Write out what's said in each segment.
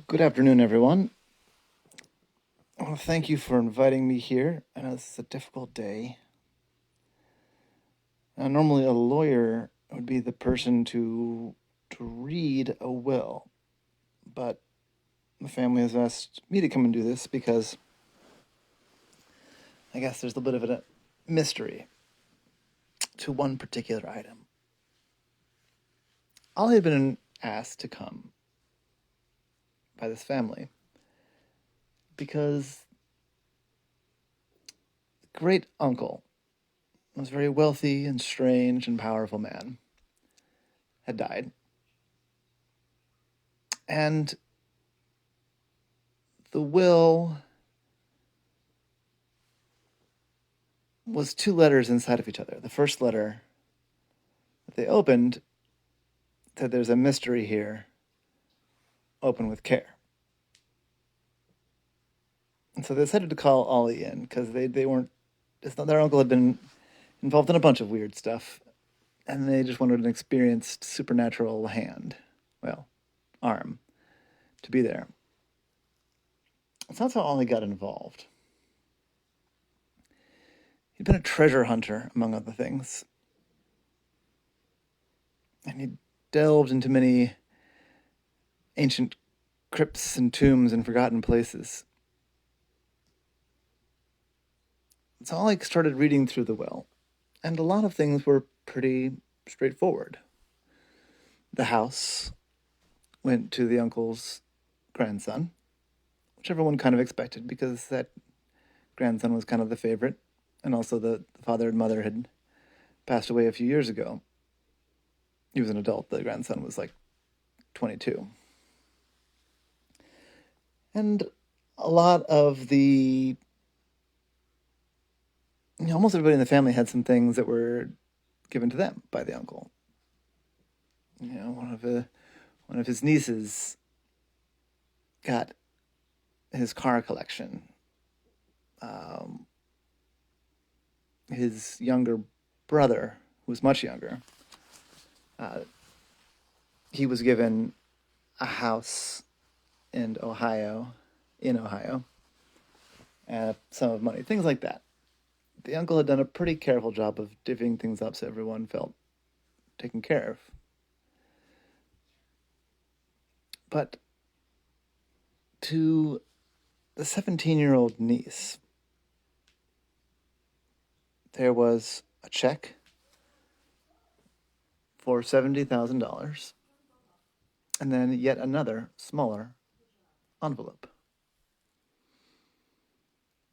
Good afternoon, everyone. Well, thank you for inviting me here. I know this is a difficult day. Normally, a lawyer would be the person to read a will, but the family has asked me to come and do this because I guess there's a bit of a mystery to one particular item. Ollie had been asked to come by this family because the great uncle was a very wealthy and strange and powerful man, had died. And the will was two letters inside of each other. The first letter that they opened said, "There's a mystery here. Open with care." And so they decided to call Ollie in because they weren't. It's not, their uncle had been involved in a bunch of weird stuff, and they just wanted an experienced supernatural hand, well, arm, to be there. So that's how Ollie got involved. He'd been a treasure hunter, among other things, and he delved into many ancient crypts and tombs and forgotten places. So Ollie started reading through the will, and a lot of things were pretty straightforward. The house went to the uncle's grandson, which everyone kind of expected because that grandson was kind of the favorite, and also the father and mother had passed away a few years ago. He was an adult. The grandson was like 22. And a lot of almost everybody in the family had some things that were given to them by the uncle. One of his nieces got his car collection. His younger brother, who was much younger, he was given a house in Ohio, and a sum of money, things like that. The uncle had done a pretty careful job of divvying things up so everyone felt taken care of. But to the 17-year-old niece, there was a check for $70,000, and then yet another smaller envelope.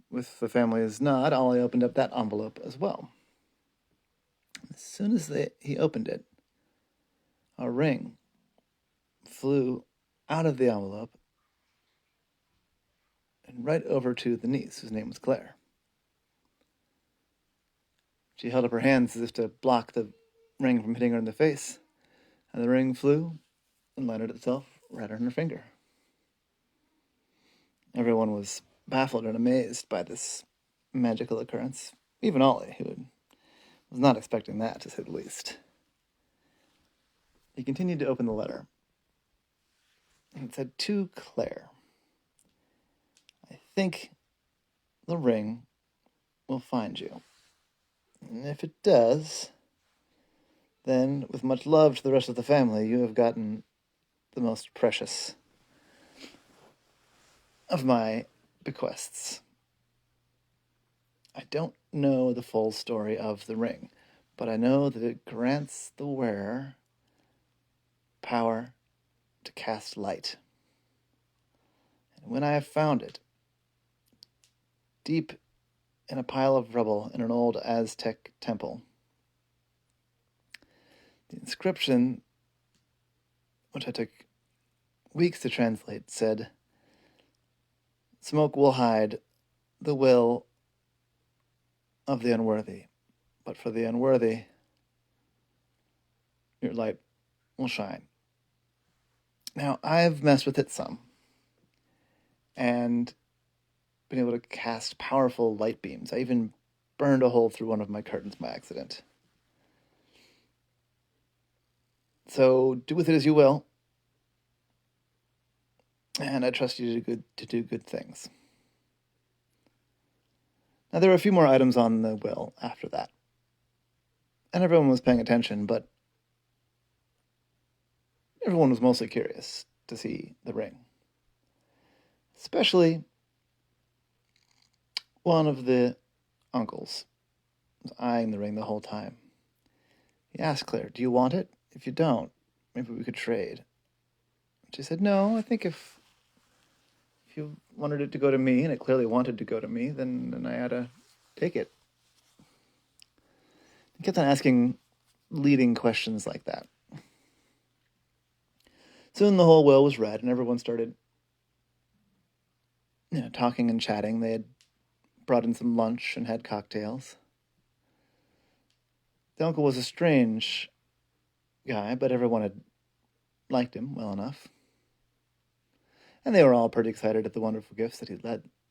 With the family's nod, Ollie opened up that envelope as well. As soon as he opened it, a ring flew out of the envelope and right over to the niece, whose name was Claire. She held up her hands as if to block the ring from hitting her in the face, and the ring flew and landed itself right on her finger. Everyone was baffled and amazed by this magical occurrence. Even Ollie, who was not expecting that, to say the least. He continued to open the letter. And it said, "To Claire, I think the ring will find you. And if it does, then, with much love to the rest of the family, you have gotten the most precious of my bequests." I don't know the full story of the ring, but I know that it grants the wearer power to cast light. And when I have found it, deep in a pile of rubble in an old Aztec temple, the inscription, which I took weeks to translate, said, "Smoke will hide the will of the unworthy, but for the unworthy, your light will shine." Now, I've messed with it some, and been able to cast powerful light beams. I even burned a hole through one of my curtains by accident. So do with it as you will. and I trust you to do good things. Now, there were a few more items on the will after that, and everyone was paying attention, but everyone was mostly curious to see the ring. Especially one of the uncles was eyeing the ring the whole time. He asked Claire, "Do you want it? If you don't, maybe we could trade." She said, "No, I think if you wanted it to go to me, and it clearly wanted to go to me, then I ought to take it." He kept on asking leading questions like that. Soon the whole will was read, and everyone started talking and chatting. They had brought in some lunch and had cocktails. The uncle was a strange guy, but everyone had liked him well enough. And they were all pretty excited at the wonderful gifts that he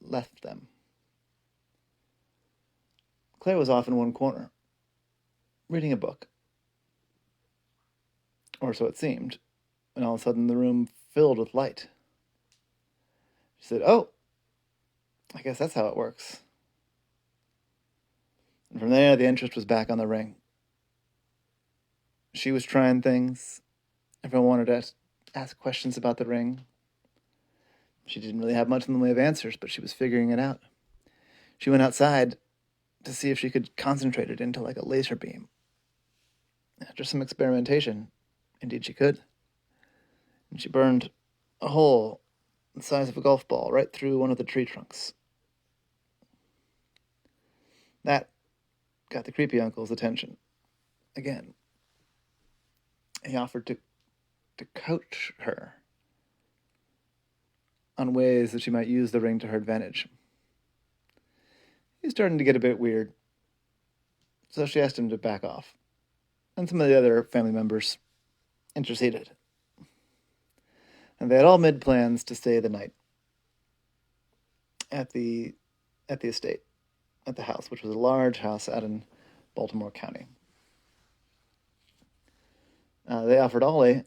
left them. Claire was off in one corner, reading a book. Or so it seemed, and all of a sudden the room filled with light. She said, "Oh, I guess that's how it works." And from there, the interest was back on the ring. She was trying things. Everyone wanted to ask questions about the ring. She didn't really have much in the way of answers, but she was figuring it out. She went outside to see if she could concentrate it into like a laser beam. After some experimentation, indeed she could. And she burned a hole the size of a golf ball right through one of the tree trunks. That got the creepy uncle's attention. Again, he offered to coach her on ways that she might use the ring to her advantage. He's starting to get a bit weird, so she asked him to back off. And some of the other family members interceded. And they had all made plans to stay the night at the estate, at the house, which was a large house out in Baltimore County. They offered Ollie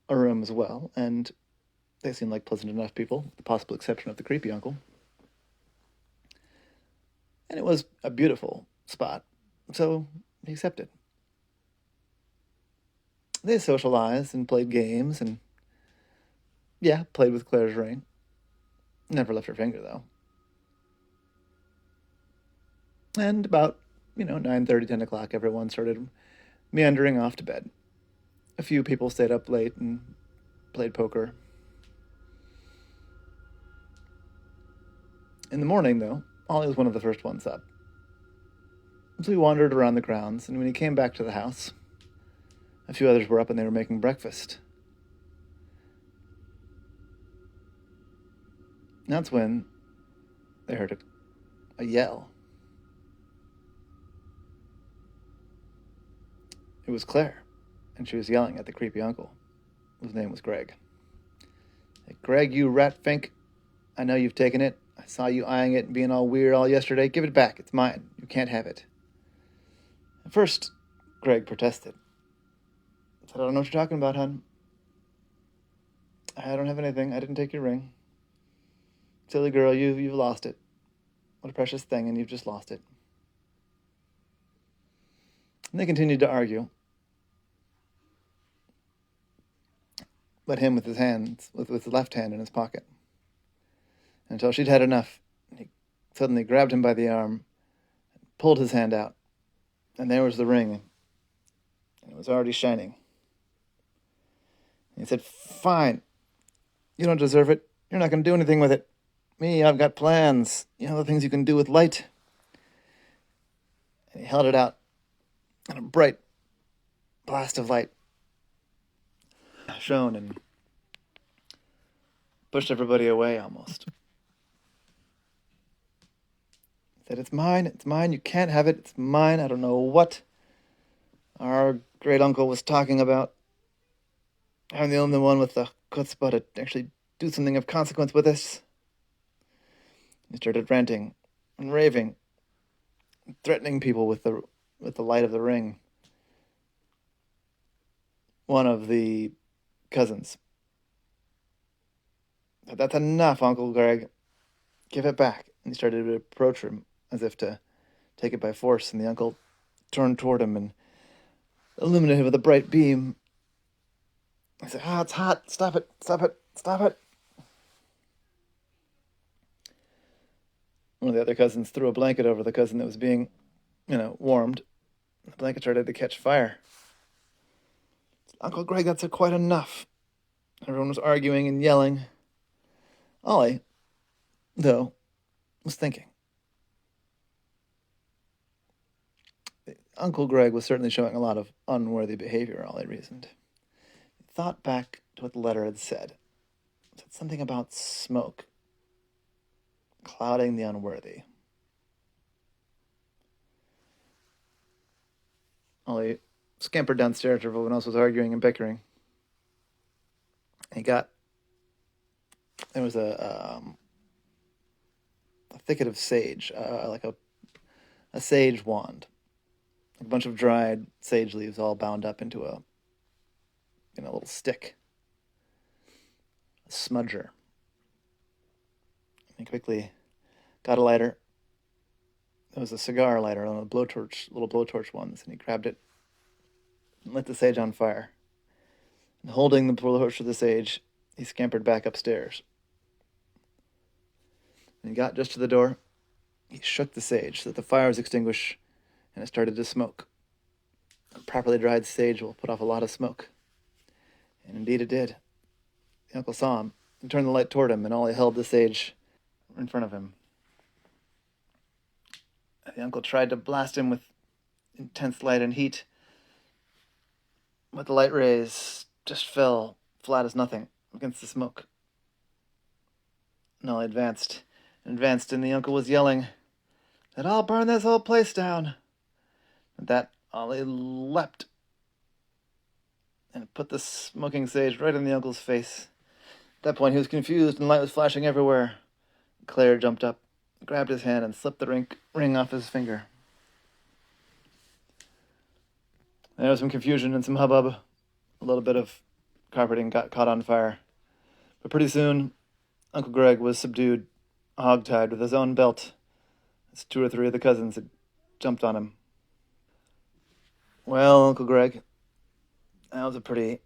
a room as well, and they seemed like pleasant enough people, with the possible exception of the creepy uncle. And it was a beautiful spot, so he accepted. They socialized and played games and, played with Claire's ring. Never left her finger, though. And about, 9:30, 10 o'clock, everyone started meandering off to bed. A few people stayed up late and played poker. In the morning, though, Ollie was one of the first ones up. So he wandered around the grounds, and when he came back to the house, a few others were up and they were making breakfast. And that's when they heard a yell. It was Claire, and she was yelling at the creepy uncle, whose name was Greg. "Hey, Greg, you rat fink, I know you've taken it. I saw you eyeing it and being all weird all yesterday. Give it back. It's mine. You can't have it." At first, Greg protested. He said, "I don't know what you're talking about, hon. I don't have anything. I didn't take your ring. Silly girl, you've lost it. What a precious thing, and you've just lost it." And they continued to argue. But him with his hands, with his left hand in his pocket. Until she'd had enough. He suddenly grabbed him by the arm, and pulled his hand out. And there was the ring. And it was already shining. And he said, "Fine. You don't deserve it. You're not going to do anything with it. Me, I've got plans. You know the things you can do with light." And he held it out. And a bright blast of light shone and pushed everybody away almost. He said, "It's mine, you can't have it, it's mine. I don't know what our great uncle was talking about. I'm the only one with the chutzpah to actually do something of consequence with this." He started ranting and raving, threatening people with the light of the ring. One of the cousins That's enough, Uncle Greg. Give it back. And he started to approach him as if to take it by force, and the uncle turned toward him and illuminated him with a bright beam. He said, it's hot. Stop it. Stop it. Stop it. One of the other cousins threw a blanket over the cousin that was being, warmed. The blanket started to catch fire. Uncle Greg, that's quite enough. Everyone was arguing and yelling. Ollie, though, was thinking. Uncle Greg was certainly showing a lot of unworthy behavior, Ollie reasoned. He thought back to what the letter had said. It said something about smoke clouding the unworthy. Ollie scampered downstairs where everyone else was arguing and bickering. There was a thicket of sage, like a sage wand, a bunch of dried sage leaves all bound up into a little stick, a smudger. He quickly got a lighter. It was a cigar lighter, one of the little blowtorch ones, and he grabbed it and lit the sage on fire. And holding the blowtorch to the sage, he scampered back upstairs. When he got just to the door, he shook the sage so that the fire was extinguished and it started to smoke. A properly dried sage will put off a lot of smoke. And indeed it did. The uncle saw him and turned the light toward him, and Ollie held the sage in front of him. The uncle tried to blast him with intense light and heat, but the light rays just fell flat as nothing against the smoke. And Ollie advanced, and the uncle was yelling that I'll burn this whole place down. At that, Ollie leapt and put the smoking sage right in the uncle's face. At that point, he was confused and light was flashing everywhere. Claire jumped up, grabbed his hand, and slipped the ring off his finger. There was some confusion and some hubbub. A little bit of carpeting got caught on fire. But pretty soon, Uncle Greg was subdued, hogtied with his own belt, as 2 or 3 of the cousins had jumped on him. Well, Uncle Greg, that was a pretty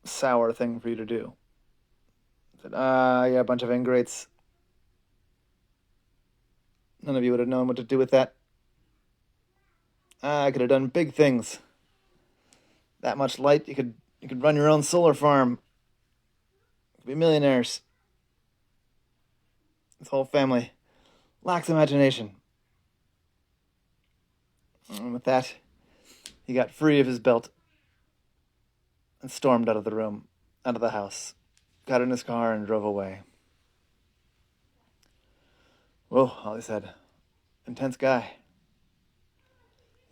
sour thing for you to do. I said, yeah, a bunch of ingrates. None of you would have known what to do with that. I could have done big things. That much light, you could run your own solar farm. You could be millionaires. This whole family lacks imagination. And with that, he got free of his belt and stormed out of the room, out of the house, got in his car and drove away. Whoa, Ollie said. Intense guy.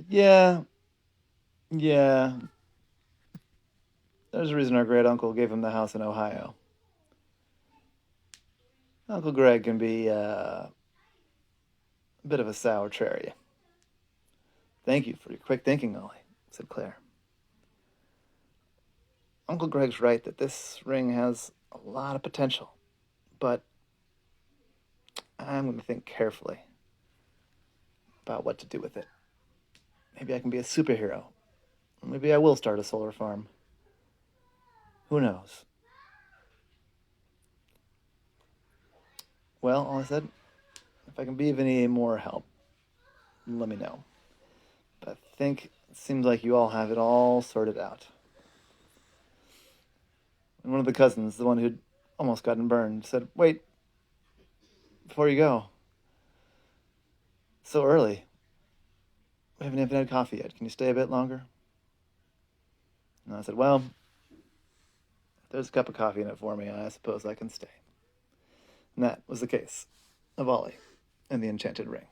Yeah. There's a reason our great uncle gave him the house in Ohio. Uncle Greg can be a bit of a sour cherry. Thank you for your quick thinking, Ollie, said Claire. Uncle Greg's right that this ring has a lot of potential, but I'm going to think carefully about what to do with it. Maybe I can be a superhero. Or maybe I will start a solar farm. Who knows? Well, Ollie said, if I can be of any more help, let me know. But I think it seems like you all have it all sorted out. And one of the cousins, the one who'd almost gotten burned, said, wait, before you go. So early. We haven't even had coffee yet. Can you stay a bit longer? And I said, well, if there's a cup of coffee in it for me, I suppose I can stay. And that was the case of Ollie and the Enchanted Ring.